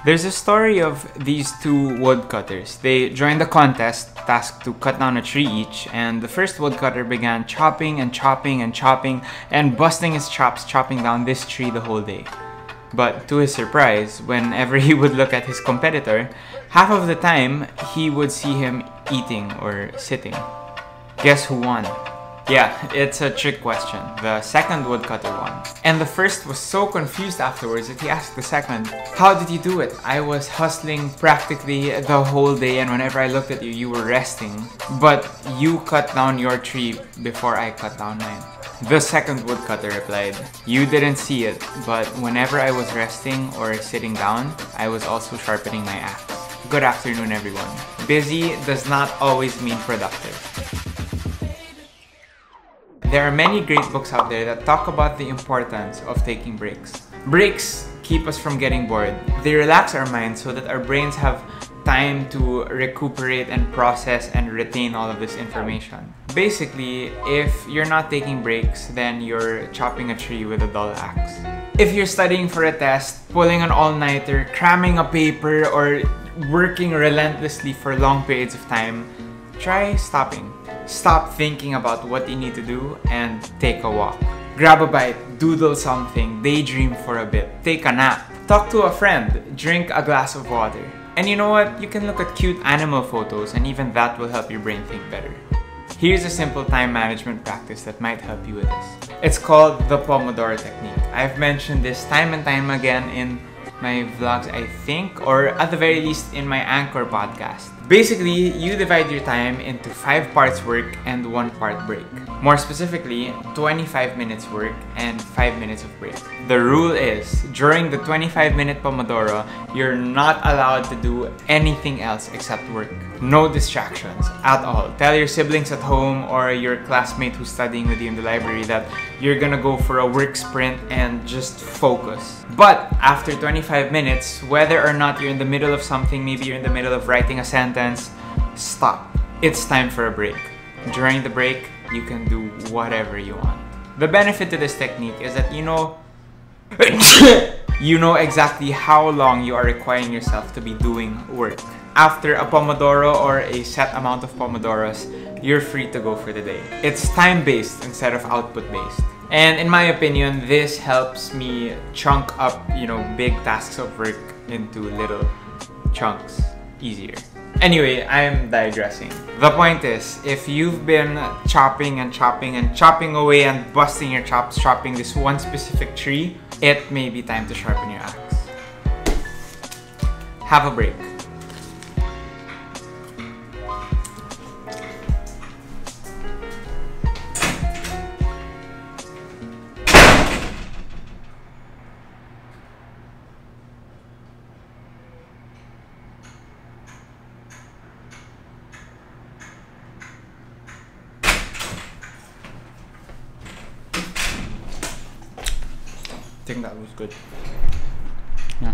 There's a story of these two woodcutters. They joined a contest tasked to cut down a tree each, and the first woodcutter began chopping and chopping and chopping and busting his chops chopping down this tree the whole day. But to his surprise, whenever he would look at his competitor, half of the time he would see him eating or sitting. Guess who won? Yeah, it's a trick question. The second woodcutter won. And the first was so confused afterwards that he asked the second, "How did you do it? I was hustling practically the whole day, and whenever I looked at you, you were resting. But you cut down your tree before I cut down mine." The second woodcutter replied, "You didn't see it, but whenever I was resting or sitting down, I was also sharpening my axe." Good afternoon, everyone. Busy does not always mean productive. There are many great books out there that talk about the importance of taking breaks. Breaks keep us from getting bored. They relax our minds so that our brains have time to recuperate and process and retain all of this information. Basically, if you're not taking breaks, then you're chopping a tree with a dull axe. If you're studying for a test, pulling an all-nighter, cramming a paper, or working relentlessly for long periods of time, try stopping. Stop thinking about what you need to do and take a walk. Grab a bite, doodle something, daydream for a bit, take a nap, talk to a friend, drink a glass of water. And you know what? You can look at cute animal photos, and even that will help your brain think better. Here's a simple time management practice that might help you with this. It's called the Pomodoro technique. I've mentioned this time and time again in my vlogs, I think, or at the very least in my Anchor podcast. Basically, you divide your time into 5 parts work and 1 part break. More specifically, 25 minutes work and 5 minutes of break. The rule is, during the 25-minute Pomodoro, you're not allowed to do anything else except work. No distractions at all. Tell your siblings at home or your classmate who's studying with you in the library that you're gonna go for a work sprint and just focus. But after 25 minutes, whether or not you're in the middle of something, maybe you're in the middle of writing a sentence, stop. It's time for a break. During the break, you can do whatever you want. The benefit to this technique is that you know exactly how long you are requiring yourself to be doing work. After a Pomodoro or a set amount of Pomodoros, you're free to go for the day. It's time-based instead of output-based. And in my opinion, this helps me chunk up, big tasks of work into little chunks easier. Anyway, I'm digressing. The point is, if you've been chopping and chopping and chopping away and busting your chops chopping this one specific tree, it may be time to sharpen your axe. Have a break. I think that was good. Yeah.